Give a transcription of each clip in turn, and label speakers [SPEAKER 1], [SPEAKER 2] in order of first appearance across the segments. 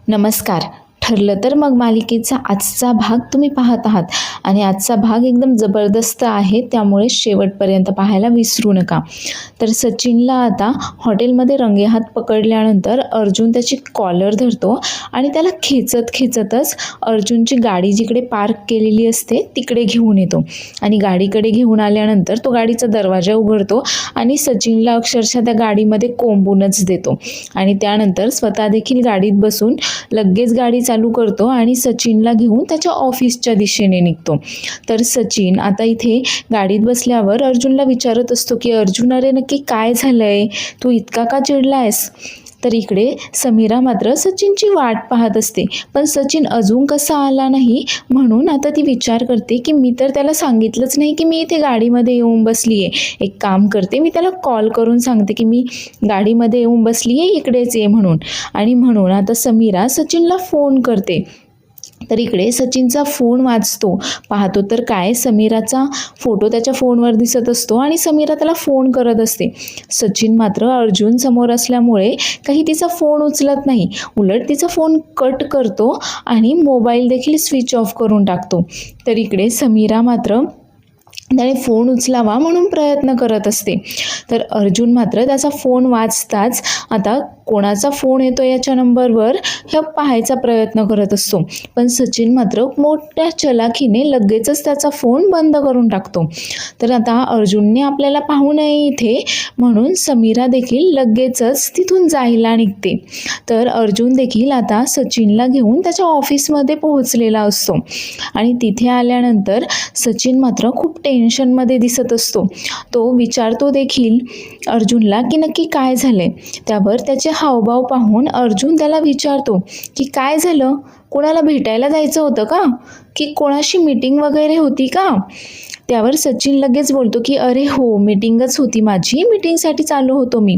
[SPEAKER 1] नमस्कार. ठरलं तर मग मालिकेचा आजचा भाग तुम्ही पाहत आहात आणि आजचा भाग एकदम जबरदस्त आहे, त्यामुळे शेवटपर्यंत पाहायला विसरू नका. तर सचिनला आता हॉटेलमध्ये रंगेहात पकडल्यानंतर अर्जुन त्याची कॉलर धरतो आणि त्याला खेचतच अर्जुनची गाडी जिकडे पार्क केलेली असते तिकडे घेऊन येतो आणि गाडीकडे घेऊन आल्यानंतर तो गाडीचा दरवाजा उघडतो आणि सचिनला अक्षरशः त्या गाडीमध्ये कोंबूनच देतो आणि त्यानंतर स्वतः देखील गाडीत बसून लगेच गाडी चालू करतो आणि सचिनला घेऊन त्याच्या ऑफिसच्या दिशेने निघतो. तर सचिन आता इथे गाडीत बसल्यावर अर्जुनला विचारत असतो की अर्जुन, अरे नक्की काय झालंय, तू इतका का चिडलायस? तर इकडे समीरा मात्र सचिनची वाट पाहत असते, पण सचिन अजून कसा आला नाही म्हणून आता ती विचार करते की मी तर त्याला सांगितलंच नाही की मी इथे गाडीमध्ये येऊन बसली आहे. एक काम करते, मी त्याला कॉल करून सांगते की मी गाडीमध्ये येऊन बसली आहे, इकडेच ये म्हणून. आणि म्हणून आता समीरा सचिनला फोन करते. तर इकडे सचिनचा फोन वाजतो, पाहतो तर काय, समीराचा फोटो त्याच्या फोनवर दिसत असतो आणि समीरा त्याला फोन करत असते. सचिन मात्र अर्जुन समोर असल्यामुळे काही तिचा फोन उचलत नाही, उलट तिचा फोन कट करतो आणि मोबाईल देखील स्विच ऑफ करून टाकतो. तर इकडे समीरा मात्र त्याने फोन उचलावा म्हणून प्रयत्न करत असते. तर अर्जुन मात्र त्याचा फोन वाजताच आता कोणाचा फोन येतो याच्या नंबरवर हे पाहायचा प्रयत्न करत असतो, पण सचिन मात्र मोठ्या चलाखीने लगेचच त्याचा फोन बंद करून टाकतो. तर आता अर्जुनने आपल्याला पाहू नये इथे म्हणून समीरा देखील लगेचच तिथून जायला निघते. तर अर्जुन देखील आता सचिनला घेऊन त्याच्या ऑफिसमध्ये पोहोचलेला असतो आणि तिथे आल्यानंतर सचिन मात्र खूप टेन्शनमध्ये दिसत असतो. तो विचारतो देखील अर्जुनला की नक्की काय झाले. त्यावर त्याचे हावभाव पाहून अर्जुन त्याला विचारतो की काय झालं, कोणाला भेटायला जायचं होतं का, की कोणाशी मीटिंग वगैरे होती का? त्यावर सचिन लगेच बोलतो की अरे हो, मीटिंगच होती माझी, मीटिंगसाठी चालू होतो मी.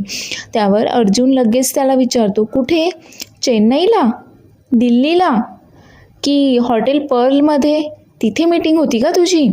[SPEAKER 1] त्यावर अर्जुन लगेच त्याला विचारतो, कुठे, चेन्नईला, दिल्लीला की हॉटेल पर्लमध्ये, तिथे मीटिंग होती का तुझी?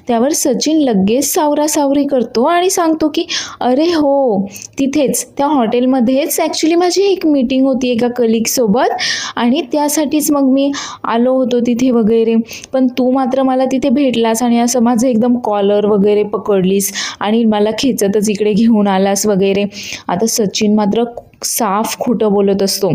[SPEAKER 1] त्यावर सचिन लगेच सावरासावरी करतो आणि सांगतो की अरे हो, तिथेच त्या हॉटेलमध्येच ॲक्च्युली माझी एक मीटिंग होती एका कलिगसोबत आणि त्यासाठीच मग मी आलो होतो तिथे वगैरे, पण तू मात्र मला तिथे भेटलास आणि असं माझं एकदम कॉलर वगैरे पकडलीस आणि मला खेचतच इकडे घेऊन आलास वगैरे. आता सचिन मात्र साफ खोटं बोलत असतो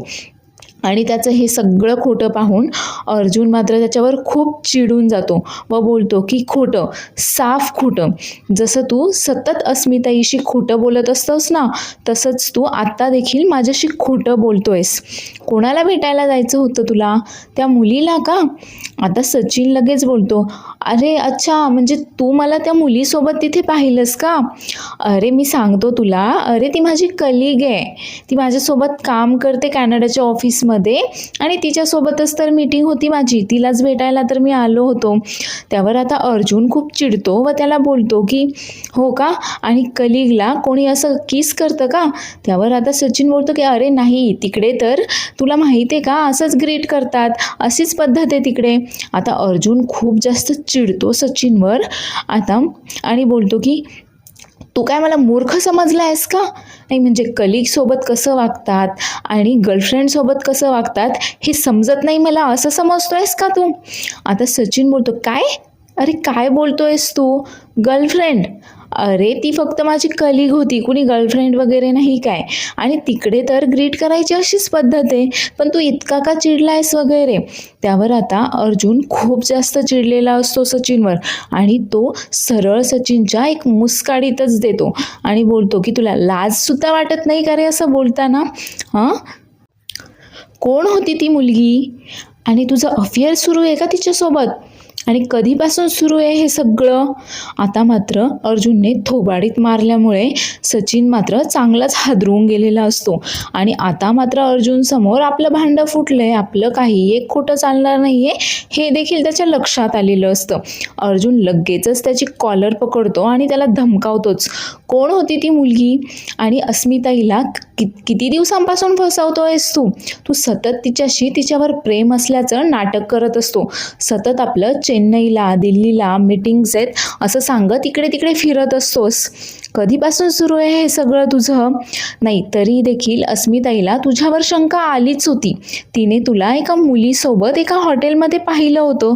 [SPEAKER 1] आणि त्याचं हे सगळं खोटं पाहून अर्जुन मात्र त्याच्यावर खूप चिडून जातो व बोलतो की खोटं, साफ खोटं, जसं तू सतत अस्मिताईशी खोटं बोलत असतोस ना, तसंच तू आत्ता देखील माझ्याशी खोटं बोलतोयस. कोणाला भेटायला जायचं होतं तुला, त्या मुलीला का? आता सचिन लगेच बोलतो, अरे अच्छा, म्हणजे तू मला त्या मुलीसोबत तिथे पाहिलंस का? अरे मी सांगतो तुला, अरे ती माझी कलीग आहे, ती माझ्यासोबत काम करते कॅनडाच्या ऑफिसमध्ये आणि तिच्यासोबतच तर मीटिंग होती माझी, तिलाच भेटायला तर मी आलो होतो. त्यावर आता अर्जुन खूप चिडतो व त्याला बोलतो की हो का, आणि कलीगला कोणी असं किस करतं का? त्यावर आता सचिन बोलतो की अरे नाही, तिकडे तर तुला माहिती आहे का, असंच ग्रीट करतात, अशीच पद्धत आहे तिकडे. आता अर्जुन खूप जास्त चिडतो सचिनवर आता आणि बोलतो की तू काय मला मूर्ख समजला आहेस का? नाही म्हणजे कलीगसोबत कसं वागतात आणि गर्लफ्रेंडसोबत कसं वागतात हे समजत नाही मला, असं समजतोयस का तू? आता सचिन बोलतो, काय, अरे काय बोलतोयस तू, गर्लफ्रेंड? अरे ती फक्त माझी कलीग होती, कुणी गर्लफ्रेंड वगैरे नाही काय, आणि तिकडे तर ग्रीट करायची अशीच पद्धत आहे, पण तू इतका का चिडलायस वगैरे. त्यावर आता अर्जुन खूप जास्त चिडलेला असतो सचिनवर आणि तो सरळ सचिनच्या एक मुस्काडीतच देतो आणि बोलतो की तुला लाजसुद्धा वाटत नाही का रे असं बोलताना? हां, कोण होती ती मुलगी आणि तुझं अफेअर सुरू आहे का तिच्यासोबत, आणि कधीपासून सुरू आहे हे सगळं? आता मात्र अर्जुनने थोबाडीत मारल्यामुळे सचिन मात्र चांगलाच हादरून गेलेला असतो आणि आता मात्र अर्जुन समोर आपलं भांडं फुटलंय, आपलं काही एक खोटं चालणार नाहीये हे देखील त्याच्या लक्षात आलेलं असतं. अर्जुन लगेचच त्याची कॉलर पकडतो आणि त्याला धमकावतोच, कोण होती ती मुलगी आणि अस्मिताईला किती दिवसांपासून फसवतोयस तू? तू सतत तिच्यावर प्रेम असल्याचं नाटक करत असतो, सतत आपलं चेन्नईला दिल्लीला मीटिंग्स आहेत असं सांगत इकडे तिकडे फिरत असतोस. कधीपासून सुरू आहे हे सगळं तुझं? नाही तरी देखील अस्मिताईला तुझ्यावर शंका आलीच होती. तिने तुला एका मुलीसोबत एका हॉटेलमध्ये पाहिलं होतं.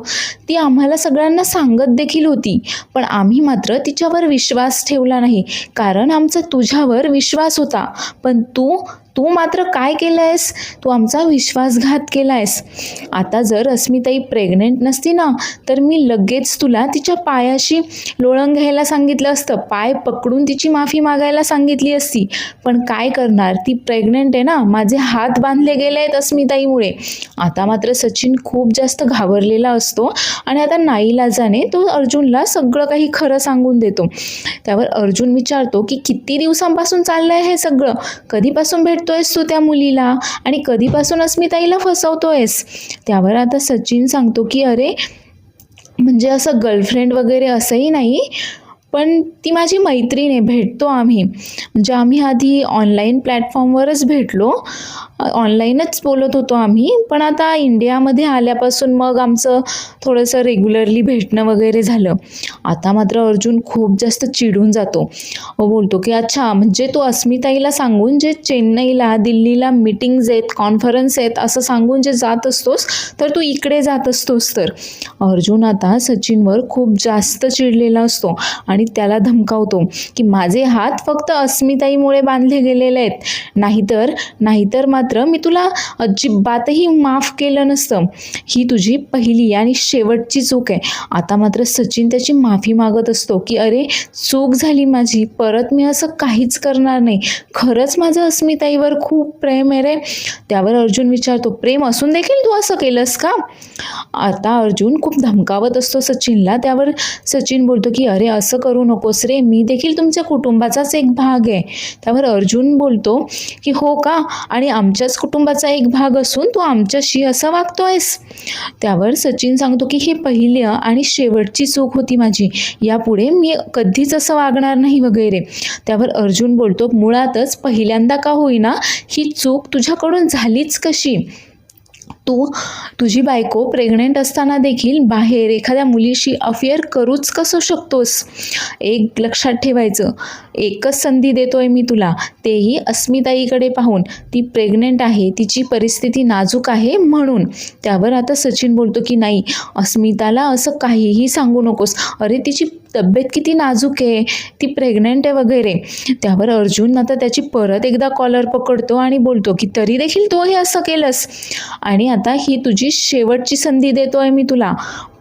[SPEAKER 1] ती आम्हाला सगळ्यांना सांगत देखील होती, पण आम्ही मात्र तिच्यावर विश्वास ठेवला नाही, कारण आमचा तुझ्यावर विश्वास होता. पण तू मात्र काय केलं आहेस? तू आमचा विश्वासघात केला आहेस. आता जर अस्मिताई प्रेग्नेंट नसती ना, तर मी लगेच तुला तिच्या पायाशी लोळण घ्यायला सांगितलं असतं, पाय पकडून तिची माफी मागायला सांगितली असती. पण काय करणार, ती प्रेग्नेंट आहे ना, माझे हात बांधले गेले आहेत अस्मिताईमुळे. आता मात्र सचिन खूप जास्त घाबरलेला असतो आणि आता नाईलाजाने तो अर्जुनला सगळं काही खरं सांगून देतो. त्यावर अर्जुन विचारतो की किती दिवसांपासून चाललंय हे सगळं? कधीपासून भेटतोयस तू त्या मुलीला आणि कधीपासून अस्मिताईला फसवतोयस? त्यावर आता सचिन सांगतो की अरे म्हणजे असं गर्लफ्रेंड वगैरे असंही नाही, पण ती माझी मैत्रीण आहे, भेटतो आम्ही. म्हणजे आम्ही आधी ऑनलाईन प्लॅटफॉर्मवरच भेटलो, ऑनलाईनच बोलत होतो आम्ही, पण आता इंडियामध्ये आल्यापासून मग आमचं थोडंसं रेग्युलरली भेटणं वगैरे झालं. आता मात्र अर्जुन खूप जास्त चिडून जातो व बोलतो की अच्छा, म्हणजे तू अस्मिताईला सांगून जे चेन्नईला दिल्लीला मीटिंग्ज आहेत, कॉन्फरन्स आहेत असं सांगून जे जात असतोस, तर तू इकडे जात असतोस. तर अर्जुन आता सचिनवर खूप जास्त चिडलेला असतो आणि त्याला धमकावतो की माझे हात फक्त अस्मिताईमुळे बांधले गेलेले आहेत, नाहीतर मात्र मी तुला अजिबातही माफ केलं नसतं. ही तुझी पहिली आणि शेवटची चूक आहे. आता मात्र सचिन त्याची माफी मागत असतो की अरे चूक झाली माझी, परत मी असं काहीच करणार नाही, खरंच माझं अस्मिताईवर खूप प्रेम आहे रे. त्यावर अर्जुन विचारतो प्रेम असून देखील तू असं केलंस का? आता अर्जुन खूप धमकावत असतो सचिनला. त्यावर सचिन बोलतो की अरे असं करू नकोस रे, मी देखील तुमच्या कुटुंबाचाच एक भाग आहे. त्यावर अर्जुन बोलतो की हो का, आणि आमच्याच कुटुंबाचा एक भाग असून तू आमच्याशी असं वागतोयस? त्यावर सचिन सांगतो की ही पहिली आणि शेवटची चूक होती माझी, यापुढे मी कधीच असं वागणार नाही वगैरे. त्यावर अर्जुन बोलतो मुळातच पहिल्यांदा का होईना ही चूक तुझ्याकडून झालीच कशी? तुझी बायको प्रेग्नेंट असताना देखील बाहेर एखाद्या मुलीशी अफेअर करूच कसं शकतोस? एक लक्षात ठेवायचं, एकच संधी देतोय मी तुला, तेही अस्मिताईकडे पाहून. ती प्रेग्नेंट आहे, तिची परिस्थिती नाजूक आहे म्हणून. त्यावर आता सचिन बोलतो की नाही, अस्मिताला असं काहीही सांगू नकोस. अरे तिची तब्येत किती नाजूक आहे, ती प्रेग्नेंट आहे वगैरे. त्यावर अर्जुन आता त्याची परत एकदा कॉलर पकडतो आणि बोलतो की तरी देखील तू हे असं केलंस, आणि आता ही तुझी शेवटची संधी देतोय मी तुला.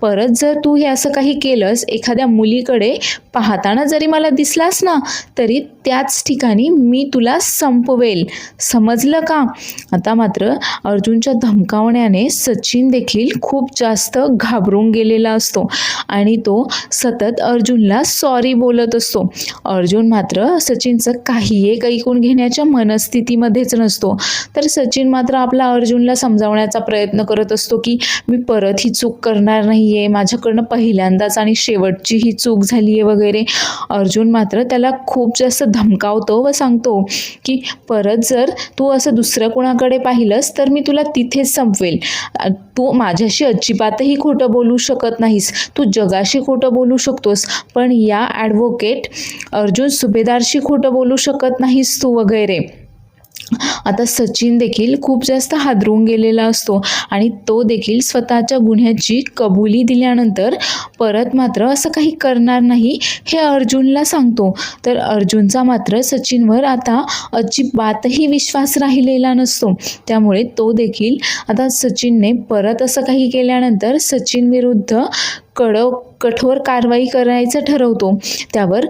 [SPEAKER 1] परत जर तू हे असं काही केलंस, एखाद्या मुलीकडे पाहताना जरी मला दिसलास ना, तरी त्याच ठिकाणी मी तुला संपवेल, समजलं का? आता मात्र अर्जुनच्या धमकावण्याने सचिन देखील खूप जास्त घाबरून गेलेला असतो आणि तो सतत अर्जुनला सॉरी बोलत असतो. अर्जुन मात्र सचिनचं काही एक ऐकून घेण्याच्या मनस्थितीमध्येच नसतो. तर सचिन मात्र आपला अर्जुनला समजावण्याचा प्रयत्न करत असतो की मी परत ही चूक करणार नाही आहे, माझ्याकडनं पहिल्यांदाच आणि शेवटची ही चूक झाली आहे वगैरे. अर्जुन मात्र त्याला खूप जास्त धमकावतो व सांगतो की परत जर तू असं दुसरं कोणाकडे पाहिलंस तर मी तुला तिथेच संपवेल. तू माझ्याशी अजिबातही खोटं बोलू शकत नाहीस, तू जगाशी खोटं बोलू शकतोस, पण या ॲडव्होकेट अर्जुन सुभेदारशी खोटं बोलू शकत नाहीस तू वगैरे. आता सचिन देखील खूप जास्त हादरून गेलेला असतो आणि तो देखील स्वतःच्या गुन्ह्याची कबुली दिल्यानंतर परत मात्र असं काही करणार नाही हे अर्जुनला सांगतो. तर अर्जुनचा मात्र सचिनवर आता अजिबातही विश्वास राहिलेला नसतो. त्यामुळे तो देखील आता सचिनने परत असं काही केल्यानंतर सचिन विरुद्ध कठोर कारवाई करायचं ठरवतो. त्यावर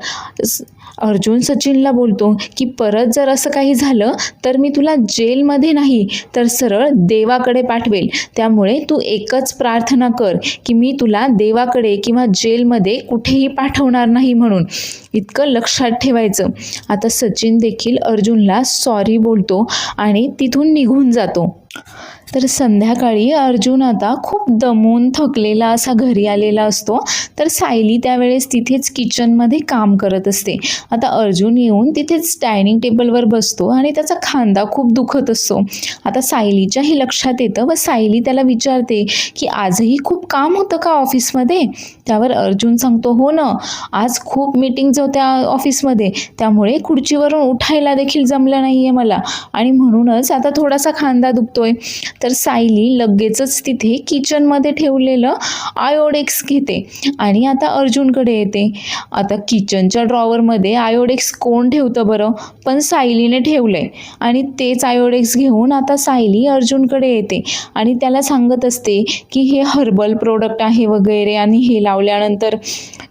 [SPEAKER 1] अर्जुन सचिनला बोलतो की परत जर असं काही झालं तर मी तुला जेलमध्ये नाही तर सरळ देवाकडे पाठवेल. त्यामुळे तू एकच प्रार्थना कर की मी तुला देवाकडे किंवा जेलमध्ये कुठेही पाठवणार नाही म्हणून. इतकं लक्षात ठेवायचं. आता सचिन देखील अर्जुनला सॉरी बोलतो आणि तिथून निघून जातो. तर संध्याकाळी अर्जुन आता खूप दमून थकलेला असा घरी आलेला असतो. तर सायली त्यावेळेस तिथेच किचनमध्ये काम करत असते. आता अर्जुन येऊन तिथेच डायनिंग टेबलवर बसतो आणि त्याचा खांदा खूप दुखत असतो. आता सायलीच्याही लक्षात येतं व सायली त्याला विचारते की आजही खूप काम होतं का ऑफिसमध्ये? त्यावर अर्जुन सांगतो, हो ना, आज खूप मीटिंग्ज होत्या ऑफिसमध्ये, त्यामुळे खुर्चीवरून उठायला देखील जमलं नाही आहे मला आणि म्हणूनच आता थोडासा खांदा दुखतोय. तर सायली लगेचच तिथे किचनमध्ये ठेवलेलं आयोडेक्स घेते आणि आता अर्जुनकडे येते. आता किचनच्या ड्रॉवरमध्ये आयोडेक्स कोण ठेवतं बरं? पण सायलीने ठेवलंय आणि तेच आयोडेक्स घेऊन आता सायली अर्जुनकडे येते आणि त्याला सांगत असते की हे हर्बल प्रोडक्ट आहे वगैरे आणि हे लावल्यानंतर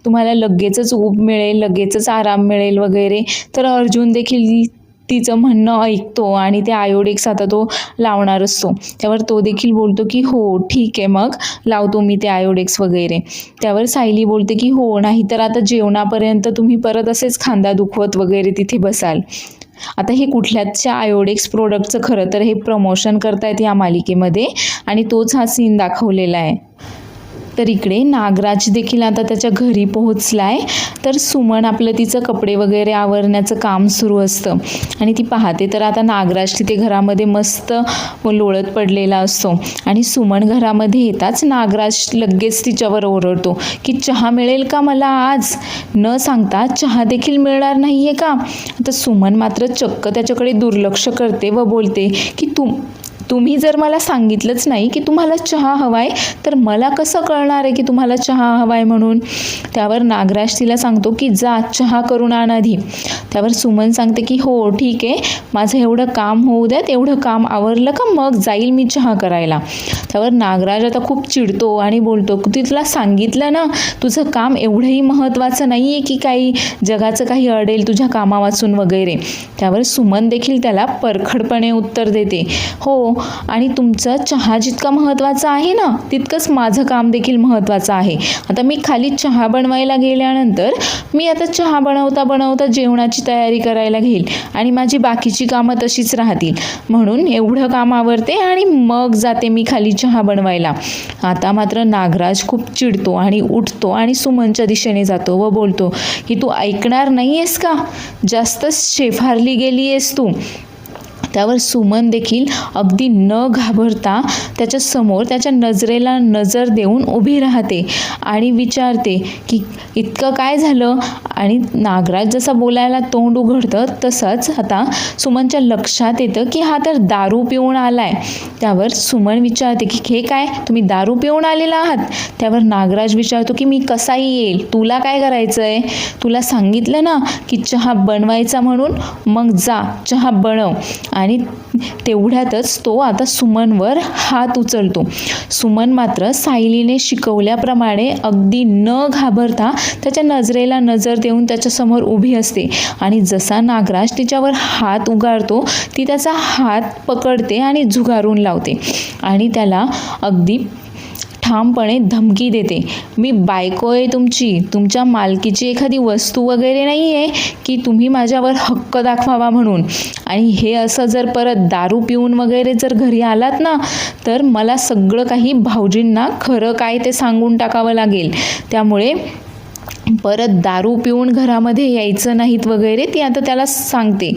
[SPEAKER 1] तुम्हाला लगेचच ऊब मिळेल, लगेचच आराम मिळेल वगैरे. तर अर्जुन देखील तिचं म्हणणं ऐकतो आणि ते आयोडेक्स आता तो लावणार असतो. त्यावर तो देखील बोलतो की हो ठीक आहे, मग लावतो मी ते आयोडेक्स वगैरे. त्यावर सायली बोलते की हो, नाहीतर आता जेवणापर्यंत तुम्ही परत असेच खांदा दुखवत वगैरे तिथे बसाल. आता हे कुठल्याच्या आयोडेक्स प्रोडक्टचं खरं तर हे प्रमोशन करतायत या मालिकेमध्ये आणि तोच हा सीन दाखवलेला आहे. तर इकडे नागराज देखील आता त्याच्या घरी पोहोचलाय. तर सुमन आपलं तिचं कपडे वगैरे आवरण्याचं काम सुरू असतं आणि ती पाहते तर आता नागराज तिथे घरामध्ये मस्त लोळत पडलेला असतो आणि सुमन घरामध्ये येताच नागराज लगेच तिच्यावर ओरडतो की चहा मिळेल का मला आज? न सांगता चहा देखील मिळणार नाही आहे का? आता सुमन मात्र चक्क त्याच्याकडे दुर्लक्ष करते व बोलते की तुम्ही जर मला सांगितलंच नाही की तुम्हाला चहा हवाय तर मला कसं कळणार आहे की तुम्हाला चहा हवाय म्हणून? त्यावर नागराज तिला सांगतो की जा चहा करून आण आधी. त्यावर सुमन सांगते की हो ठीक आहे, माझं एवढं काम होऊ द्या, तेवढं काम आवरलं का मग जाईल मी चहा करायला. त्यावर नागराज आता खूप चिडतो आणि बोलतो की तुला सांगितलं ना, तुझं काम एवढंही महत्त्वाचं नाही आहे की काही जगाचं काही अडेल तुझ्या कामा वाचून वगैरे. त्यावर सुमन देखील त्याला परखडपणे उत्तर देते, हो, आणि तुमचा चहा जितका महत्त्वाचा आहे ना तितकंच माझं काम देखील महत्त्वाचं आहे. आता मी खाली चहा बनवायला गेल्यानंतर मी आता चहा बनवता बनवता जेवणाची तयारी करायला घेईल आणि माझी बाकीची कामं तशीच राहतील, म्हणून एवढं काम आवरते आणि मग जाते मी खाली चहा बनवायला. आता मात्र नागराज खूप चिडतो आणि उठतो आणि सुमनच्या दिशेने जातो व बोलतो की तू ऐकणार नाही आहेस का? जास्तच शेफारली गेली आहेस तू. त्यावर सुमन देखील अगदी न घाबरता त्याच्यासमोर त्याच्या नजरेला नजर देऊन उभी राहते आणि विचारते की इतकं काय झालं? आणि नागराज जसा बोलायला तोंड उघडतं तसंच आता सुमनच्या लक्षात येतं की हा तर दारू पिऊन आलाय. त्यावर सुमन विचारते की हे काय, तुम्ही दारू पिऊन आलेला आहात? त्यावर नागराज विचारतो की मी कसाही येईल, तुला काय करायचं आहे? तुला सांगितलं ना की चहा बनवायचा म्हणून, मग जा चहा बनव. आणि तेवढ्यातच तो आता सुमनवर हात उचलतो. सुमन मात्र सायलीने शिकवल्याप्रमाणे अगदी न घाबरता त्याच्या नजरेला नजर देऊन त्याच्यासमोर उभी असते आणि जसा नागराज तिच्यावर हात उगारतो ती त्याचा हात पकडते आणि झुगारून लावते आणि त्याला अगदी ठामपणे धमकी देते, मी बायको आहे तुमची, तुमच्या मालकीची एखादी वस्तू वगैरे नाही आहे की तुम्ही माझ्यावर हक्क दाखवावा म्हणून. आणि हे असं जर परत दारू पिऊन वगैरे जर घरी आलात ना तर मला सगळं काही भाऊजींना खरं काय ते सांगून टाकावं लागेल, त्यामुळे परत दारू पिऊन घरामध्ये यायचं नाहीत वगैरे ती आता त्याला सांगते.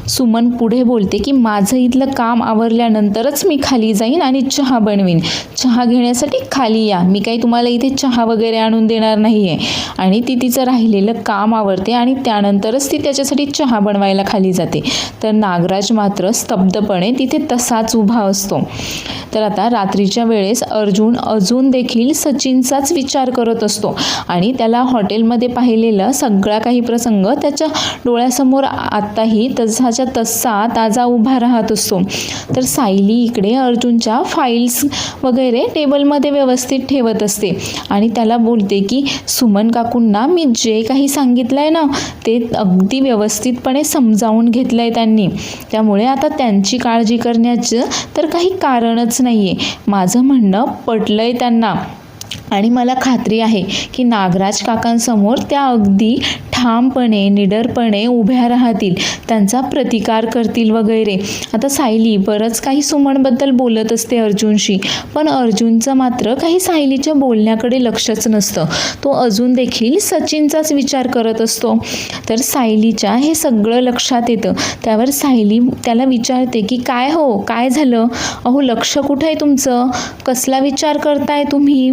[SPEAKER 1] सुमन पुढे बोलते की माझं इथलं काम आवरल्यानंतरच मी खाली जाईन आणि चहा बनवीन, चहा घेण्यासाठी खाली या, मी काही तुम्हाला इथे चहा वगैरे आणून देणार नाही आहे. आणि ती तिचं राहिलेलं काम आवरते आणि त्यानंतरच ती त्याच्यासाठी चहा बनवायला खाली जाते. तर नागराज मात्र स्तब्धपणे तिथे तसाच उभा असतो. तर आता रात्रीच्या वेळेस अर्जुन अजून देखील सचिनचाच विचार करत असतो आणि त्याला हॉटेलमध्ये पाहिलेला सगळा काही प्रसंग त्याच्या डोळ्यासमोर आत्ताही तसाच्या तसा ताजा उभा राहत असतो. तर सायली इकडे अर्जुनच्या फाईल्स वगैरे टेबलमध्ये व्यवस्थित ठेवत असते आणि त्याला बोलते की सुमन काकूंना मी जे काही सांगितलं आहे ना ते अगदी व्यवस्थितपणे समजावून घेतलं आहे त्यांनी, त्यामुळे आता त्यांची काळजी करण्याचं तर काही कारणच नाही आहे, माझं म्हणणं पटलं आहे त्यांना. आणि मला खात्री आहे की नागराज काकांसमोर त्या अगदी ठामपणे निडरपणे उभ्या राहतील, त्यांचा प्रतिकार करतील वगैरे. आता सायली बरंच काही सुमनबद्दल बोलत असते अर्जुनशी, पण अर्जुनचं मात्र काही सायलीच्या बोलण्याकडे लक्षच नसतं. तो अजून देखील सचिनचाच विचार करत असतो. तर सायलीच्या हे सगळं लक्षात येतं. त्यावर सायली त्याला विचारते की काय हो, काय झालं? अहो लक्ष कुठं आहे तुमचं? कसला विचार करताय तुम्ही?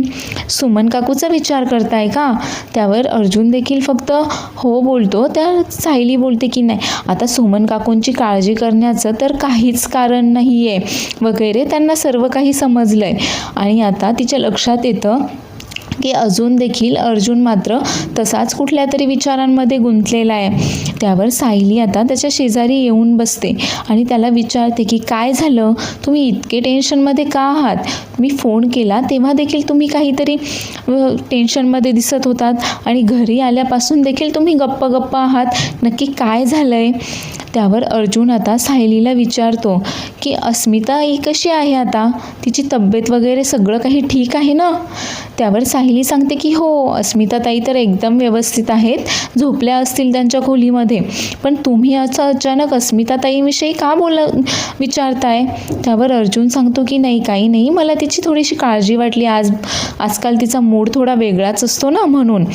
[SPEAKER 1] सुमन काकूचा विचार करताय का? त्यावर अर्जुन देखील फक्त हो बोलतो. त्या सायली बोलते की नाही, आता सुमन काकूंची काळजी करण्याचं तर काहीच कारण नाही आहे वगैरे. त्यांना सर्व काही समजलंय. आणि आता तिच्या लक्षात येतं की अजून देखील अर्जुन मात्र तसाच कुठल्या तरी विचारांमध्ये गुंतलेला आहे. त्यावर सायली आता त्याच्या शेजारी येऊन बसते आणि त्याला विचारते की काय झालं? तुम्ही इतके टेन्शनमध्ये का आहात? मी फोन केला तेव्हा देखील तुम्ही काहीतरी टेन्शनमध्ये दिसत होतात आणि घरी आल्यापासून देखील तुम्ही गप्प आहात. नक्की काय झालंय? त्यावर अर्जुन आता सायलीला विचारतो की अस्मिता ही कशी आहे आता? तिची तब्येत वगैरे सगळं काही ठीक आहे ना? त्यावर सायली सांगते की हो, अस्मिताताई तर एकदम व्यवस्थित आहेत, झोपल्या असतील त्यांच्या खोलीमध्ये. पण तुम्ही असं अचानक अस्मिताताईविषयी का विचारताय? त्यावर अर्जुन सांगतो की नाही, काही नाही, मला तिची थोडीशी काळजी वाटली. आजकाल तिचा मूड थोडा वेगळाच असतो ना, म्हणून.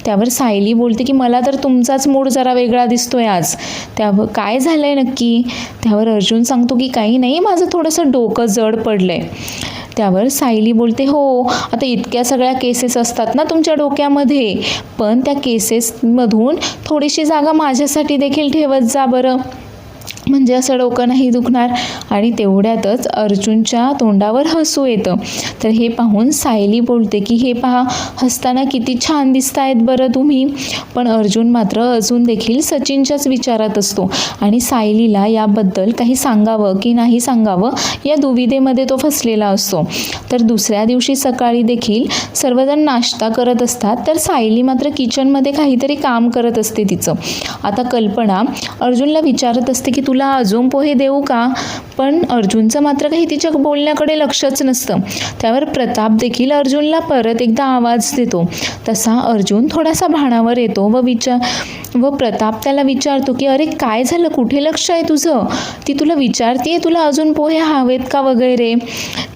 [SPEAKER 1] त्यावर सायली बोलते की मला तर तुमचाच मूड जरा वेगळा दिसतोय आज. त्यावर काय झालंय नक्की? त्यावर अर्जुन सांगतो की काही नाही, माझं थोडंसं डोकं जड पडलंय. त्यावर सायली बोलते हो, आता इतक्या सगळ्या केसेस असतात ना तुमच्या डोक्यामध्ये, पण त्या केसेसमधून थोडीशी जागा माझ्यासाठी देखील ठेवत जा बरं, म्हणजे असं डोकं नाही दुखणार. आणि तेवढ्यातच अर्जुनच्या तोंडावर हसू येतं. तर हे पाहून सायली बोलते की हे पहा, हसताना किती छान दिसतायत बरं तुम्ही. पण अर्जुन मात्र अजून देखील सचिनच्याच विचारात असतो आणि सायलीला याबद्दल काही सांगावं की नाही सांगावं या दुविधेमध्ये तो फसलेला असतो. तर दुसऱ्या दिवशी सकाळी देखील सर्वजण नाश्ता करत असतात. तर सायली मात्र किचनमध्ये काहीतरी काम करत असते तिचं. आता कल्पना अर्जुनला विचारत असते की तुला अजून पोहे देऊ का? पण अर्जुनचं मात्र काही तिच्या बोलण्याकडे लक्षच नसतं. त्यावर प्रताप देखील अर्जुनला परत एकदा आवाज देतो. तसा अर्जुन थोडासा भानावर येतो व प्रताप त्याला विचारतो की अरे काय झालं, कुठे लक्ष आहे तुझं? ती तुला विचारतीये तुला अजून पोहे हवेत का वगैरे.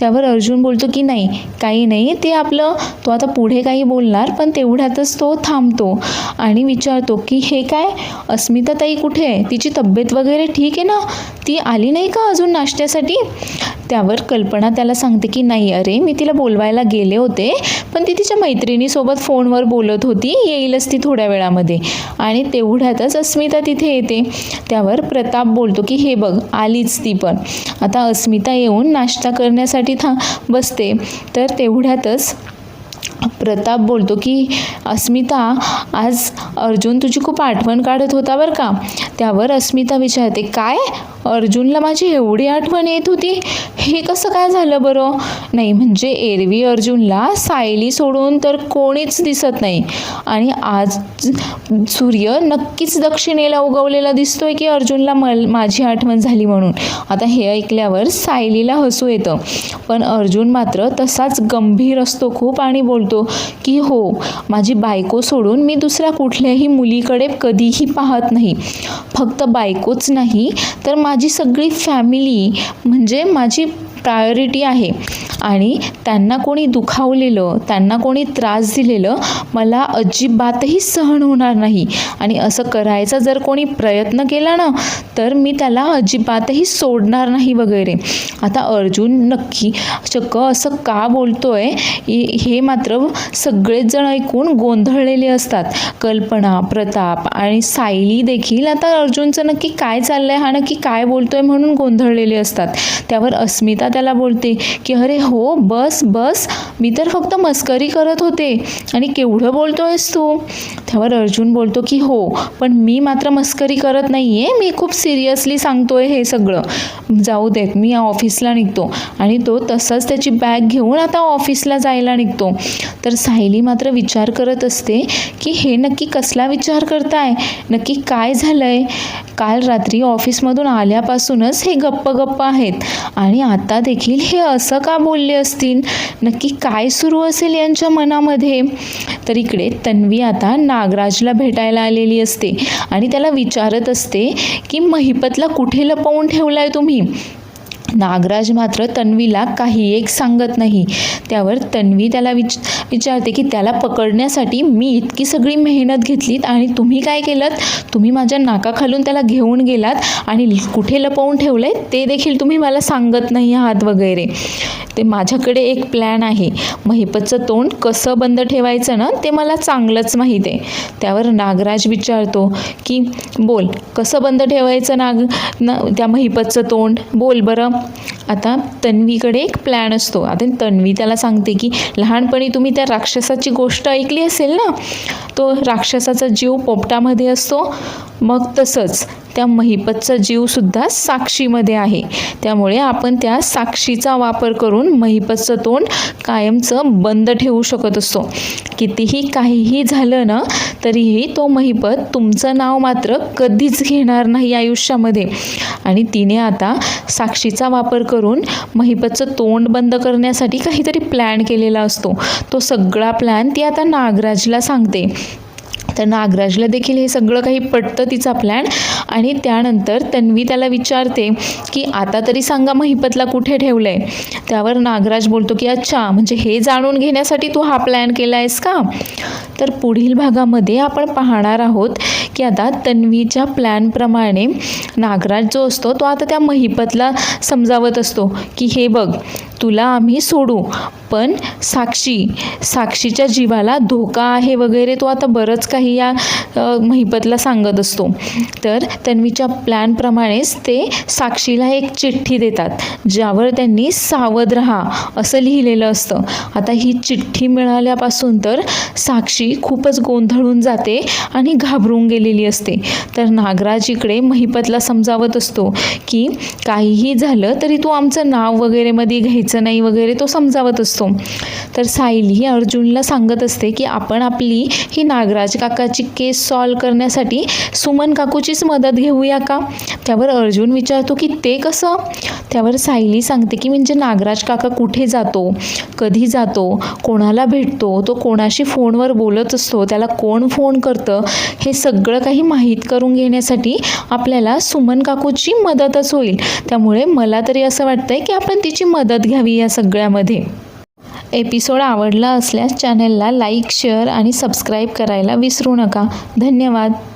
[SPEAKER 1] त्यावर अर्जुन बोलतो की नाही, काही नाही, ते आपलं. तो आता पुढे काही बोलणार पण तेवढ्यातच तो थांबतो आणि विचारतो की हे काय, अस्मिताताई कुठे आहे? तिची तब्येत वगैरे ठीक आहे ना? ती आली नाही का अजून नाश्त्यासाठी? त्यावर कल्पना त्याला सांगते की नाही, अरे मी तिला बोलवायला गेले होते, पण ती तिच्या मैत्रिणीसोबत फोनवर बोलत होती, येईलच ती थोड्या वेळामध्ये. आणि तेवढ्यातच अस्मिता तिथे येते. त्यावर प्रताप बोलतो की हे बघ, आलीच ती पण. आता अस्मिता येऊन नाश्ता करण्यासाठी बसते. तर तेवढ्यातच प्रताप बोलतो की अस्मिता, आज अर्जुन तुझी खूप आठवण काढत होता बरं का. त्यावर अस्मिता विचारते काय, अर्जुनला माझी एवढी आठवण येत होती? हे कसं काय झालं बरं? नाही म्हणजे एरवी अर्जुनला सायली सोडून तर कोणीच दिसत नाही आणि आज सूर्य नक्कीच दक्षिणेला उगवलेला दिसतोय की अर्जुनला माझी आठवण झाली म्हणून. आता हे ऐकल्यावर सायलीला हसू येतं, पण अर्जुन मात्र तसाच गंभीर असतो खूप आणि बोलतो की हो, माझी बायको सोडून मी दुसऱ्या कुठल्याही मुलीकडे कधीही पाहत नाही. फक्त बायकोच नाही तर माझी सगळी फॅमिली म्हणजे माझी प्रायोरिटी आहे. आणि त्यांना कोणी दुखावलेलं, त्यांना कोणी त्रास दिलेलं मला अजिबातही सहन होणार नाही. आणि असं करायचा जर कोणी प्रयत्न केला ना, तर मी त्याला अजिबातही सोडणार नाही वगैरे. आता अर्जुन नक्की चक्क असं का बोलतोय हे मात्र सगळेच जण ऐकून गोंधळलेले असतात. कल्पना, प्रताप आणि सायली देखील आता अर्जुनचं नक्की काय चाललंय, हा नक्की काय बोलतोय म्हणून गोंधळलेले असतात. त्यावर अस्मिता त्याला बोलते की अरे हो, बस बस, मी तर फक्त मस्करी करत होते आणि केवढं बोलतोयस तू? त्यावर अर्जुन बोलतो की हो, पण मी मात्र मस्करी करत नाहीये, मी खूप सिरियसली सांगतोय हे सगळं. जाऊ देत, मी ऑफिसला निघतो. आणि तो तसंच त्याची बॅग घेऊन आता ऑफिसला जायला निघतो. तर सायली मात्र विचार करत असते की हे नक्की कसला विचार करताय, नक्की काय झालंय? काल रात्री ऑफिसमधून आल्यापासूनच हे गप्प आहेत आणि आता देखील हे असं का बोलले बोलले असतील? नक्की काय सुरू असेल यांच्या मनामध्ये? तर इकडे तन्वी आता नागराजला भेटायला आलेली असते आणि त्याला विचारत असते की महिपतला कुठे लपवून ठेवलाय तुम्ही? नागराज मात्र तन्वीला काही एक सांगत नाही. त्यावर तन्वी त्याला विचारते की त्याला पकडण्यासाठी मी इतकी सगळी मेहनत घेतलीत आणि तुम्ही काय केलं? तुम्ही माझ्या नाकाखालून त्याला घेऊन गेलात आणि कुठे लपवून ठेवलंय ते देखील तुम्ही मला सांगत नाही आहात वगैरे. ते माझ्याकडे एक प्लॅन आहे. महिपतचं तोंड कसं बंद ठेवायचं ना ते मला चांगलंच माहीत आहे. त्यावर नागराज विचारतो की बोल, कसं बंद ठेवायचं त्या महिपतचं तोंड? बोल बरं. आता तन्वीकडे एक प्लॅन असतो. आता तन्वी त्याला सांगते की लहानपणी तुम्ही त्या राक्षसाची गोष्ट ऐकली असेल ना, तो राक्षसाचा जीव पोपटामध्ये असतो, मग तसंच त्या महिपतचा जीवसुद्धा साक्षीमध्ये आहे. त्यामुळे आपण त्या साक्षीचा वापर करून महिपतचं तोंड कायमचं बंद ठेवू शकत असतो. कितीही काहीही झालं ना तरीही तो महिपत तुमचं नाव मात्र कधीच घेणार नाही आयुष्यामध्ये. आणि तिने आता साक्षीचा वापर करून महिपतचं तोंड बंद करण्यासाठी काहीतरी प्लॅन केलेला असतो. तो सगळा प्लॅन ती आता नागराजला सांगते. तर नागराजला देखील हे सगळं काही पटतं, तिचा प्लॅन. आणि त्यानंतर तन्वी त्याला विचारते की आता तरी सांगा महिपतला कुठे ठेवलंय? त्यावर नागराज बोलतो की अच्छा, म्हणजे हे जाणून घेण्यासाठी तू हा प्लॅन केला आहेस का? तर पुढील भागामध्ये आपण पाहणार आहोत की आता तन्वीच्या प्लॅनप्रमाणे नागराज जो असतो तो आता त्या महिपतला समजावत असतो की हे बघ, तुला आम्ही सोडू, पण साक्षीच्या जीवाला धोका आहे वगैरे तो आता बरंच काही या महिपतला सांगत असतो. तर तन्वीच्या प्लॅनप्रमाणेच ते साक्षीला एक चिठ्ठी देतात, ज्यावर त्यांनी सावध राहा असं लिहिलेलं असतं. आता ही चिठ्ठी मिळाल्यापासून तर साक्षी खूपच गोंधळून जाते आणि घाबरून गेलेली असते. तर नागराज इकडे महिपतला समजावत असतो की काहीही झालं तरी तू आमचं नाव वगैरे मध्ये घ्यायचं नाही वगैरे तो समजावत असतो. तर सायली अर्जुनला सांगत असते की आपण आपली ही नागराज काकाची केस सॉल्व करण्यासाठी सुमन काकूचीच मदत घेऊया का? त्यावर अर्जुन विचारतो की ते कसं? त्यावर सायली सांगते की म्हणजे नागराज काका कुठे जातो, कधी जातो, कोणाला भेटतो, तो कोणाशी फोनवर बोलत असतो, त्याला कोण फोन करतं, हे सगळं काही माहीत करून घेण्यासाठी आपल्याला सुमन काकूची मदतच होईल. त्यामुळे मला तरी असं वाटतंय की आपण तिची मदत घ्यावी या सगळ्यामध्ये. एपिसोड आवडला असल्यास चॅनलला लाईक, शेअर आणि सबस्क्राईब करायला विसरू नका. धन्यवाद.